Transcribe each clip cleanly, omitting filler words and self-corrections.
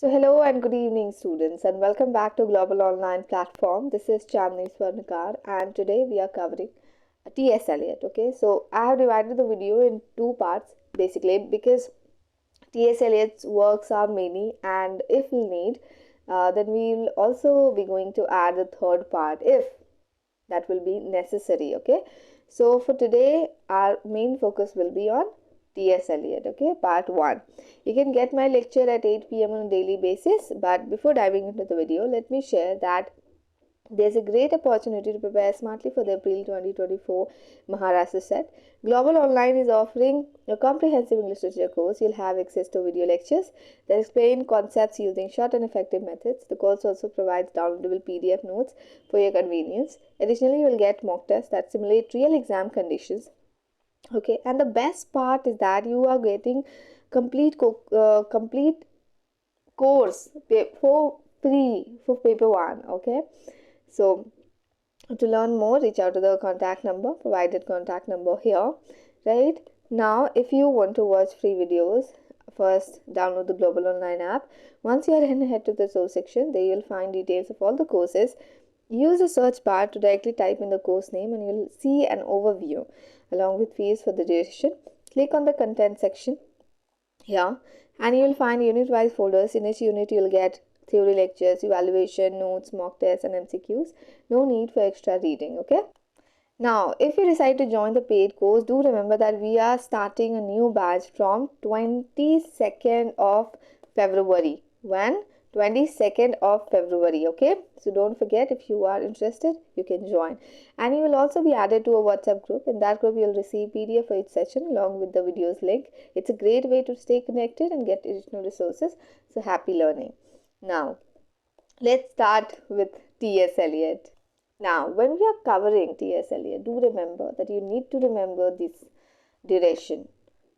So hello and good evening students and welcome back to Global Online Platform. This is Chandni Swarnakar and today we are covering TS Eliot. Okay, so I have divided the video in two parts basically because TS Eliot's works are many, and if we need then we will also be going to add the third part if that will be necessary. Okay, so for today our main focus will be on T.S. Eliot, okay, part 1. You can get my lecture at 8 p.m. on a daily basis, but before diving into the video, let me share that there's a great opportunity to prepare smartly for the April 2024 Maharashtra SET. Global Online is offering a comprehensive English literature course. You'll have access to video lectures that explain concepts using short and effective methods. The course also provides downloadable PDF notes for your convenience. Additionally, you will get mock tests that simulate real exam conditions. Okay, and the best part is that you are getting complete course for free for paper 1. Okay, so to learn more, reach out to the provided contact number here. Right now, if you want to watch free videos, first download the Global Online app. Once you are in, head to the source section. There you'll find details of all the courses. Use the search bar to directly type in the course name and you'll see an overview along with fees for the duration. Click on the content section here and you will find unit-wise folders. In each unit you will get theory lectures, evaluation, notes, mock tests and MCQs. No need for extra reading. Okay. Now, if you decide to join the paid course, do remember that we are starting a new batch from 22nd of February. When? 22nd of February. Okay, so don't forget, if you are interested you can join, and you will also be added to a WhatsApp group. In that group you will receive PDF for each session along with the videos link. It's a great way to stay connected and get additional resources. So happy learning. Now let's start with T.S. Eliot. Now when we are covering T.S. Eliot, do remember that you need to remember this duration.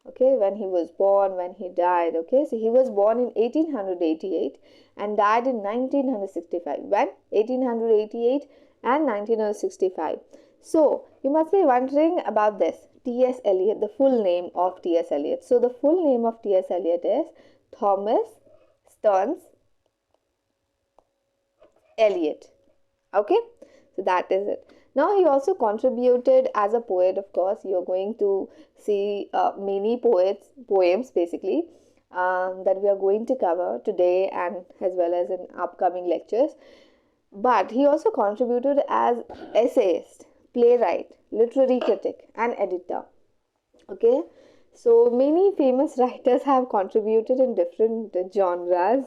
Okay, when he was born, when he died. Okay, so he was born in 1888 and died in 1965. When? 1888 and 1965. So you must be wondering about this. T.S. Eliot, the full name of T.S. Eliot. So the full name of T.S. Eliot is Thomas Stearns Eliot. Okay, so that is it. Now he also contributed as a poet. Of course, you're going to see many poems basically that we are going to cover today and as well as in upcoming lectures. But he also contributed as essayist, playwright, literary critic and editor. Okay, so many famous writers have contributed in different genres.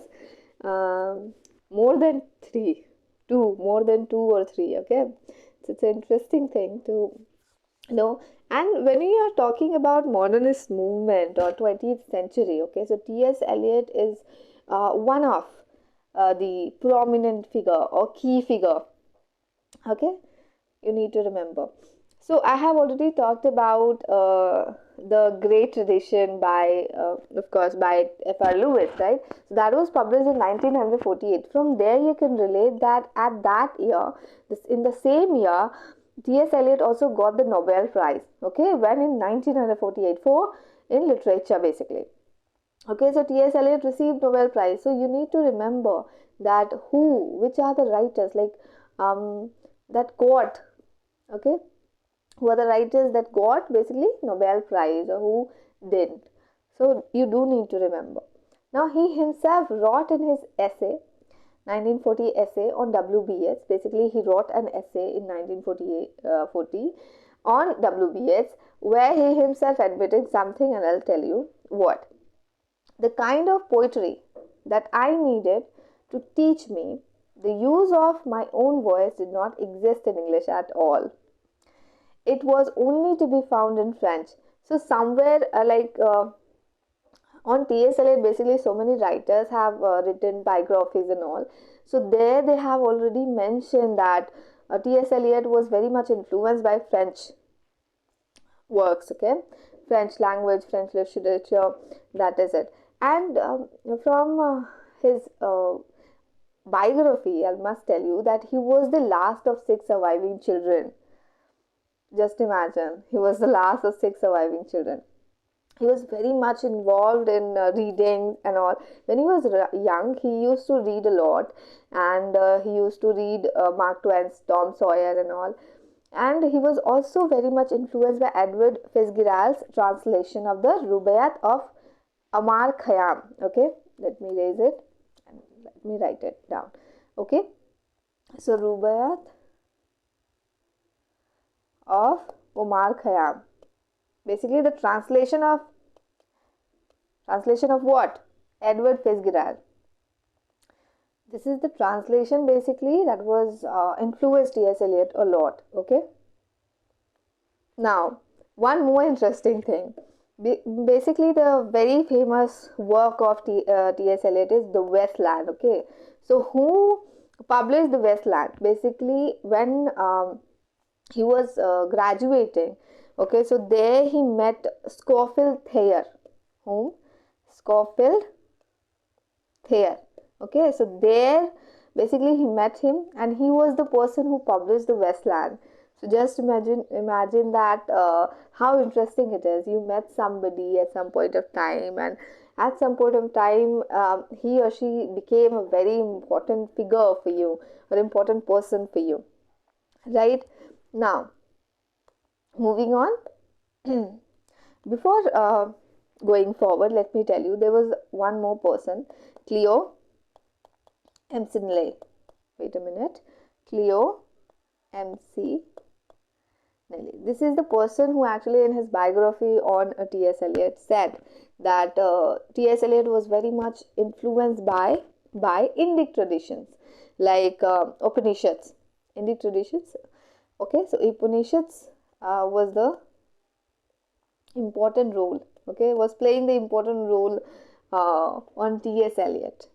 More than two or three. Okay, so it's an interesting thing to know. And when we are talking about modernist movement or 20th century, okay, so T.S. Eliot is one of the prominent figure or key figure. Okay, you need to remember. So I have already talked about the great tradition by, of course, by F.R. Lewis, right? So that was published in 1948. From there, you can relate that at that year, in the same year, T.S. Eliot also got the Nobel Prize. Okay, when in 1948 for in literature, basically. Okay, so T.S. Eliot received Nobel Prize. So you need to remember that which are the writers like that got, okay, who are the writers that got basically Nobel Prize or who didn't. So you do need to remember. Now he himself wrote in his essay, 1940 essay on WBS. Basically he wrote an essay in 1940 on WBS where he himself admitted something, and I'll tell you what. The kind of poetry that I needed to teach me the use of my own voice did not exist in English at all. It was only to be found in French. So somewhere on T.S. Eliot, basically so many writers have written biographies and all. So there they have already mentioned that T.S. Eliot was very much influenced by French works, okay, French language, French literature, that is it. And from his biography, I must tell you that he was the last of 6 surviving children. Just imagine, he was the last of 6 surviving children. He was very much involved in reading and all. When he was young, he used to read a lot, and he used to read Mark Twain's Tom Sawyer and all. And he was also very much influenced by Edward Fitzgerald's translation of the Rubaiyat of Amar Khayyam. Okay, let me raise it and let me write it down. Okay, so Rubaiyat of Omar Khayyam. Basically, the translation of what? Edward Fitzgerald. This is the translation basically that was influenced T.S. Eliot a lot. Okay. Now, one more interesting thing. Basically, the very famous work of T.S. Eliot is the Westland. Okay. So, who published the Westland? Basically, when he was graduating. Okay, so there he met Scofield Thayer. Whom? Scofield Thayer. Okay, so there basically he met him, and he was the person who published the Westland. So just imagine that how interesting it is. You met somebody at some point of time, and at some point of time he or she became a very important figure for you, or important person for you, right? Now, moving on. Before going forward, let me tell you, there was one more person, Cleo McNally. Wait a minute. Cleo MC Nelly. This is the person who actually in his biography on T.S. Eliot said that T.S. Eliot was very much influenced by Indic traditions, like Upanishads. Indic traditions. Okay, so Upanishads was the important role. Okay, was playing the important role on T.S. Eliot.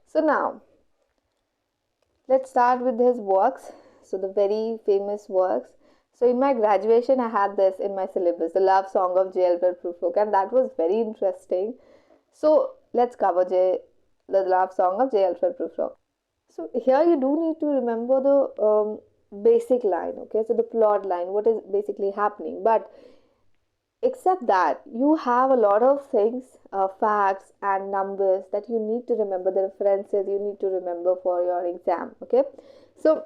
So now, let's start with his works. So the very famous works. So in my graduation, I had this in my syllabus, the love song of J. Alfred Prufrock, and that was very interesting. So let's cover the love song of J. Alfred Prufrock. So here you do need to remember the basic line. Okay, so the plot line, what is basically happening. But except that, you have a lot of things, facts and numbers that you need to remember, the references you need to remember for your exam. Okay, so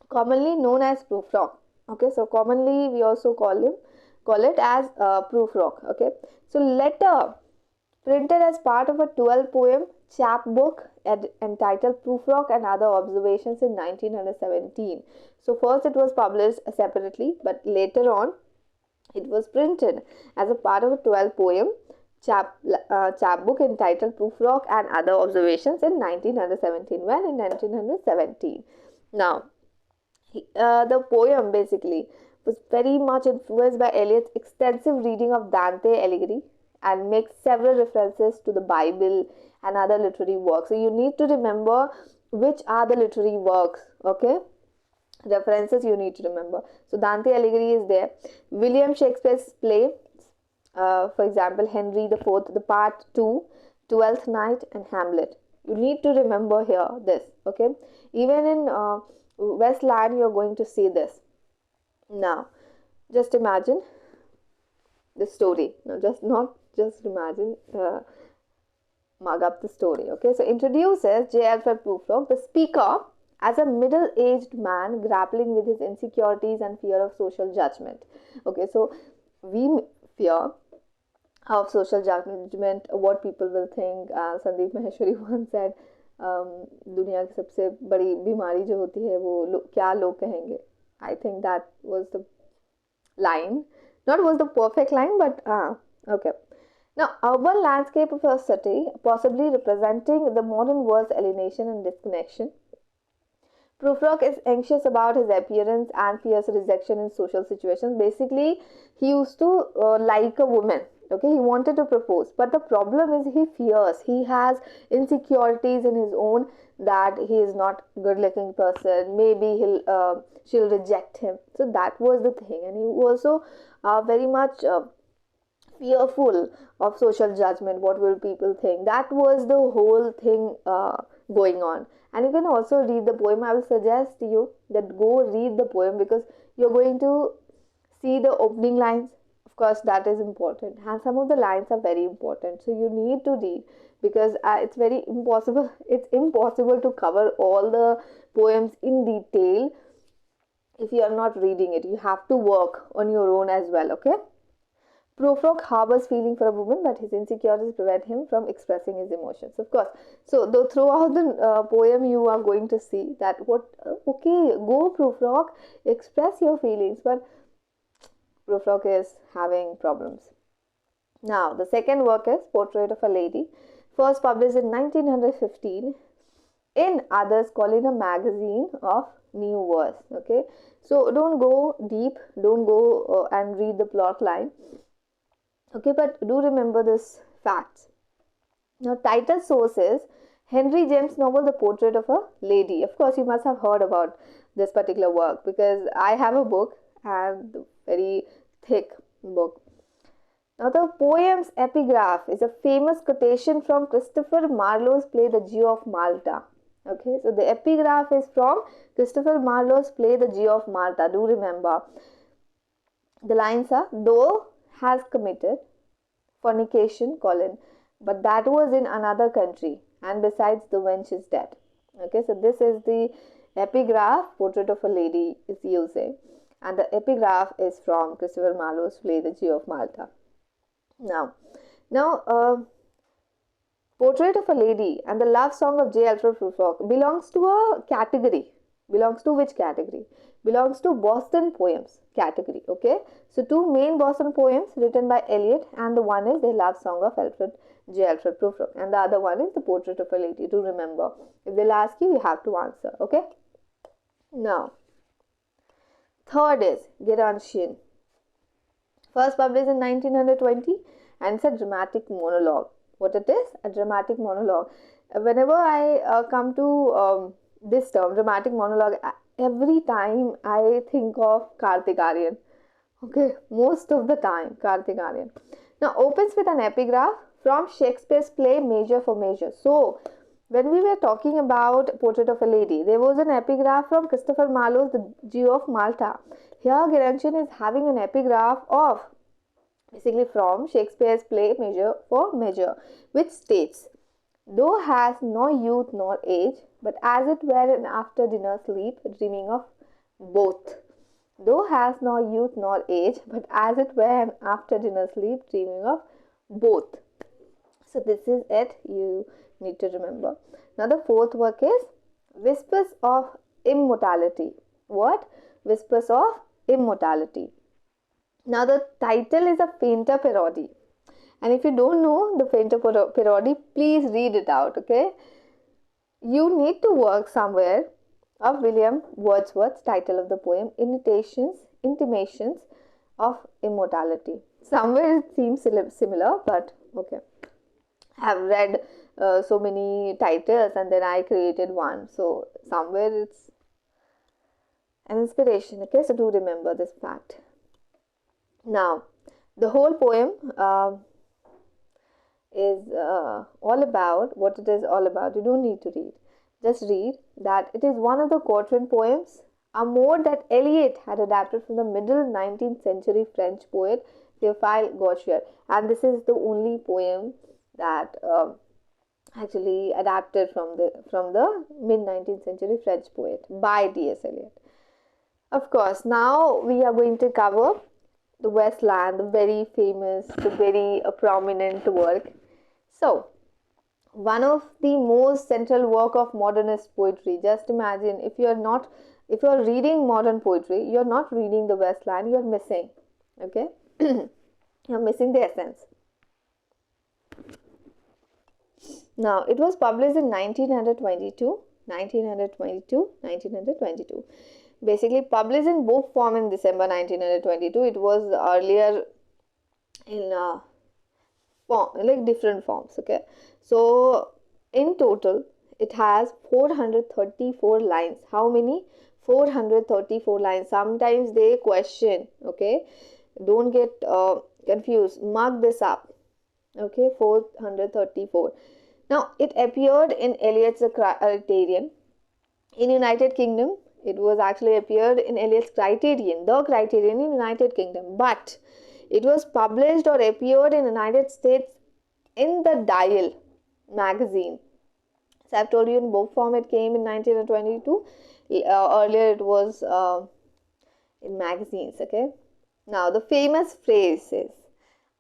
commonly known as Prufrock. Okay, so commonly we also call it as Prufrock. Okay, so letter printed as part of a 12-poem chapbook entitled Prufrock and Other Observations in 1917. So first it was published separately, but later on it was printed as a part of a 12-poem chapbook entitled Prufrock and Other Observations in 1917. When? In 1917. Now, the poem basically was very much influenced by Eliot's extensive reading of Dante Alighieri and makes several references to the Bible and other literary works. So you need to remember which are the literary works. Okay, references you need to remember. So Dante Alighieri is there. William Shakespeare's play, for example, Henry IV, the Part 2, Twelfth Night, and Hamlet. You need to remember here this. Okay, even in Westland you're going to see this. Now, just imagine the story. No, not just imagine. Mug up the story. Okay, so introduces J. Alfred Prufrock, the speaker, as a middle-aged man grappling with his insecurities and fear of social judgment. Okay, so we fear of social judgment, what people will think. Sandeep Maheshwari once said, दुनिया की सबसे बड़ी बीमारी जो होती है वो क्या लोग कहेंगे. I think that was the line. Not was the perfect line, but okay. Now, urban landscape of a city, possibly representing the modern world's alienation and disconnection. Prufrock is anxious about his appearance and fears rejection in social situations. Basically, he used to like a woman. Okay, he wanted to propose, but the problem is he fears. He has insecurities in his own that he is not good-looking person. Maybe she'll reject him. So that was the thing, and he also very much fearful of social judgment. What will people think? That was the whole thing going on. And you can also read the poem. I will suggest you that go read the poem, because you're going to see the opening lines Of course, that is important, and some of the lines are very important, so you need to read, because it's very impossible. It's impossible to cover all the poems in detail if you are not reading it. You have to work on your own as well. Okay. Prufrock harbors feeling for a woman, but his insecurities prevent him from expressing his emotions. Of course. So throughout the poem, you are going to see that okay, go Prufrock, express your feelings, but Prufrock is having problems. Now, the second work is Portrait of a Lady, first published in 1915 in Others Call in a magazine of New Verse. Okay, so don't go deep, don't go and read the plot line. Okay, but do remember this fact. Now, title source is Henry James's novel The Portrait of a Lady. Of course, you must have heard about this particular work, because I have a book, and very thick book. Now, the poem's epigraph is a famous quotation from Christopher Marlowe's play The Jew of Malta. Okay, so the epigraph is from Christopher Marlowe's play The Jew of Malta. Do remember. The lines are, though has committed fornication, but that was in another country, and besides the wench is dead. Okay, so this is the epigraph Portrait of a Lady is using, and the epigraph is from Christopher Marlowe's play The Jew of Malta. Now, Portrait of a Lady and the Love Song of J. Alfred Prufrock belongs to a category. Belongs to which category? Belongs to Boston poems category. Okay, so two main Boston poems written by Eliot, and the one is the Love Song of J. Alfred Prufrock, and the other one is the Portrait of a Lady. Do remember. If they'll ask you, you have to answer. Okay. Now, third is Gerancian, first published in 1920, and it's a dramatic monologue. What it is? A dramatic monologue. Whenever I come to this term, dramatic monologue, every time I think of Kartik Aaryan. Okay, most of the time, Kartik Aaryan. Now, opens with an epigraph from Shakespeare's play Measure for Measure. So, when we were talking about Portrait of a Lady, there was an epigraph from Christopher Marlowe's The Jew of Malta. Here, Gerancian is having an epigraph of, basically from Shakespeare's play Measure for Measure, which states, though has no youth nor age, but as it were an after dinner sleep, dreaming of both. Though has no youth nor age, but as it were an after dinner sleep, dreaming of both. So this is it, you need to remember. Now the fourth work is Whispers of Immortality. What? Whispers of Immortality. Now the title is a Painter parody. And if you don't know the Painter parody, please read it out, okay? You need to work somewhere of William Wordsworth's title of the poem, Intimations of Immortality. Somewhere it seems similar, but okay. I have read so many titles, and then I created one. So somewhere it's an inspiration, okay? So do remember this fact. Now, the whole poem is all about what it is all about. You don't need to read. Just read that it is one of the quatrain poems, a mode that Eliot had adapted from the middle 19th century French poet Théophile Gautier, and this is the only poem that actually adapted from the mid 19th century French poet by T.S. Eliot. Of course, now we are going to cover the Westland, the very famous, the very prominent work. So, one of the most central work of modernist poetry. Just imagine, if you are reading modern poetry, you are not reading the Westland, you are missing. Okay, you are missing the essence. Now, it was published in 1922. Basically, published in book form in December 1922. It was earlier in like different forms. Okay, so in total it has 434 lines. How many? 434 lines. Sometimes they question. Okay, don't get confused. Mark this up. Okay, 434. Now it appeared in Eliot's Criterion. In United Kingdom, it was actually appeared in Eliot's Criterion, the Criterion in United Kingdom, but It was published or appeared in the United States in the Dial magazine. So I've told you in book form it came in 1922. Earlier it was in magazines. Okay. Now the famous phrases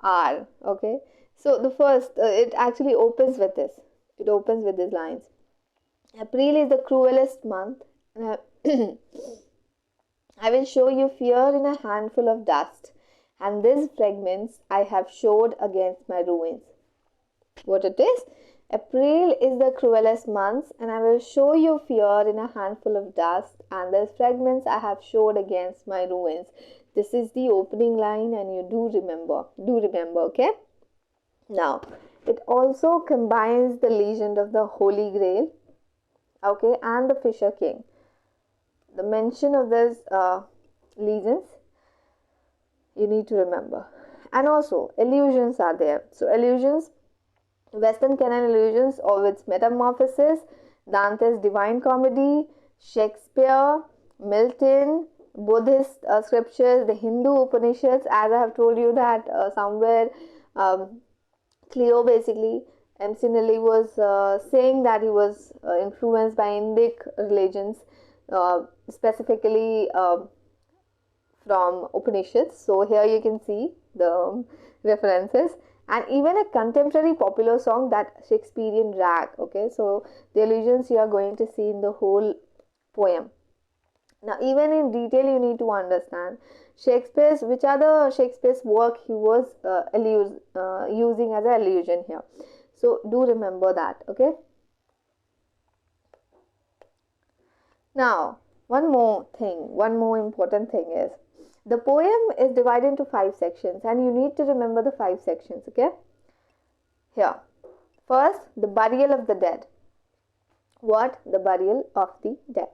are, okay. So the first, it actually opens with this. It opens with these lines. April is the cruelest month. I will show you fear in a handful of dust, and these fragments I have showed against my ruins. What it is? April is the cruelest month, and I will show you fear in a handful of dust, and these fragments I have showed against my ruins. This is the opening line, and you do remember, okay? Now, it also combines the legend of the Holy Grail, okay, and the Fisher King. The mention of these legends you need to remember. And also, allusions are there. So, allusions, Western canon allusions of its metamorphosis, Dante's Divine Comedy, Shakespeare, Milton, Buddhist scriptures, the Hindu Upanishads, as I have told you that somewhere Cleo basically, MC Nelly was saying that he was influenced by Indic religions, specifically from Upanishads. So here you can see the references, and even a contemporary popular song, that Shakespearean rag. Okay, so the allusions you are going to see in the whole poem. Now, even in detail, you need to understand Shakespeare's, which are the Shakespeare's work he was using as an allusion here. So do remember that. Okay. Now, one more important thing is, the poem is divided into 5 sections, and you need to remember the 5 sections. Okay. Here, first, the burial of the dead. What? The burial of the dead.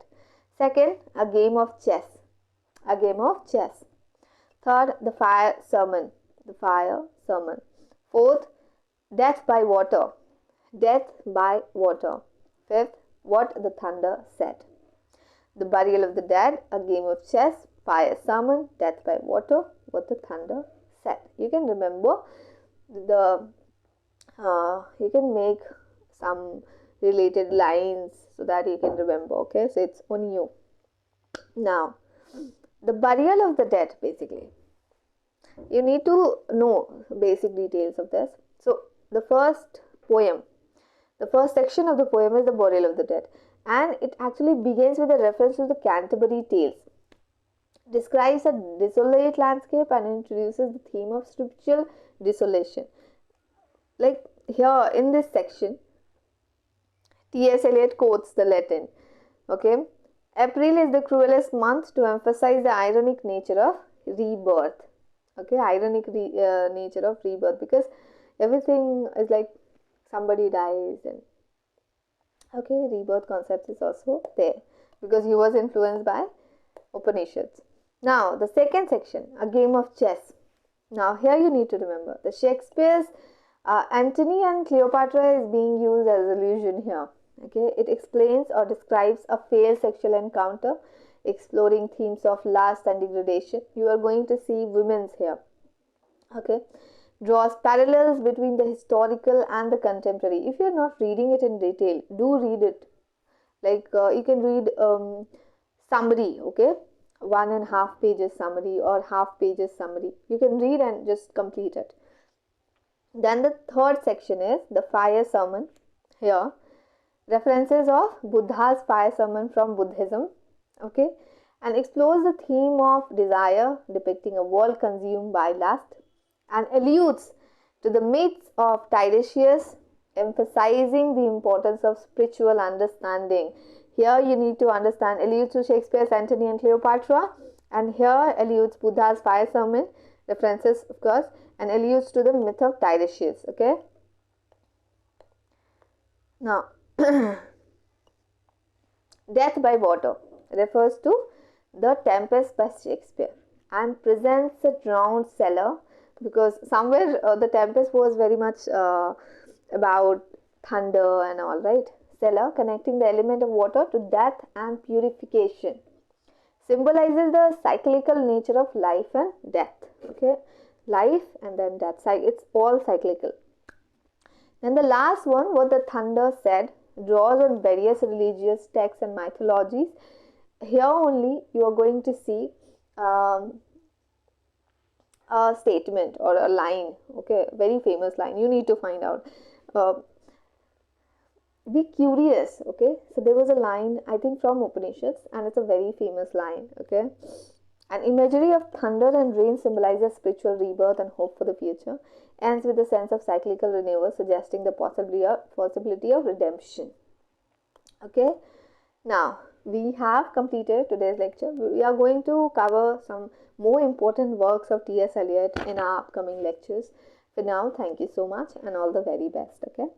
Second, a game of chess. Third, the fire sermon. Fourth, death by water. Fifth, what the thunder said. The burial of the dead, a game of chess, fire sermon, death by water, what the thunder said. You can remember you can make some related lines so that you can remember. Okay, so it's on you. Now, the burial of the dead, basically, you need to know basic details of this. So the first section of the poem is the burial of the dead, and it actually begins with a reference to the Canterbury Tales. Describes a desolate landscape and introduces the theme of spiritual desolation. Like here in this section, T.S. Eliot quotes the Latin. Okay, April is the cruelest month, to emphasize the ironic nature of rebirth. Okay, nature of rebirth, because everything is like somebody dies, and okay, rebirth concept is also there because he was influenced by Upanishads. Now, the second section, a game of chess. Now, here you need to remember the Shakespeare's Antony and Cleopatra is being used as allusion here. Okay, it explains or describes a failed sexual encounter, exploring themes of lust and degradation. You are going to see women's here. Okay, draws parallels between the historical and the contemporary. If you are not reading it in detail, do read it. Like you can read summary. Okay, 1.5 pages summary or half pages summary. You can read and just complete it. Then the third section is the fire sermon. Here, references of Buddha's fire sermon from Buddhism. Okay, and explores the theme of desire, depicting a world consumed by lust, and alludes to the myths of Tiresias, emphasizing the importance of spiritual understanding. Here you need to understand, alludes to Shakespeare's Antony and Cleopatra, and here alludes Buddha's fire sermon, references of course, and alludes to the myth of Tiresias. Okay. Now, death by water refers to the Tempest by Shakespeare and presents a drowned sailor, because somewhere the Tempest was very much about thunder and all, right? Sailor, connecting the element of water to death and purification, symbolizes the cyclical nature of life and death. Okay, life and then death. It's all cyclical. Then the last one, what the thunder said, draws on various religious texts and mythologies. Here only you are going to see a statement or a line, okay, very famous line. You need to find out. Be curious, okay. So there was a line, I think, from Upanishads, and it's a very famous line, okay. An imagery of thunder and rain symbolizes spiritual rebirth and hope for the future. Ends with a sense of cyclical renewal, suggesting the possibility of redemption. Okay. Now, we have completed today's lecture. We are going to cover some more important works of T.S. Eliot in our upcoming lectures. For now, thank you so much and all the very best. Okay.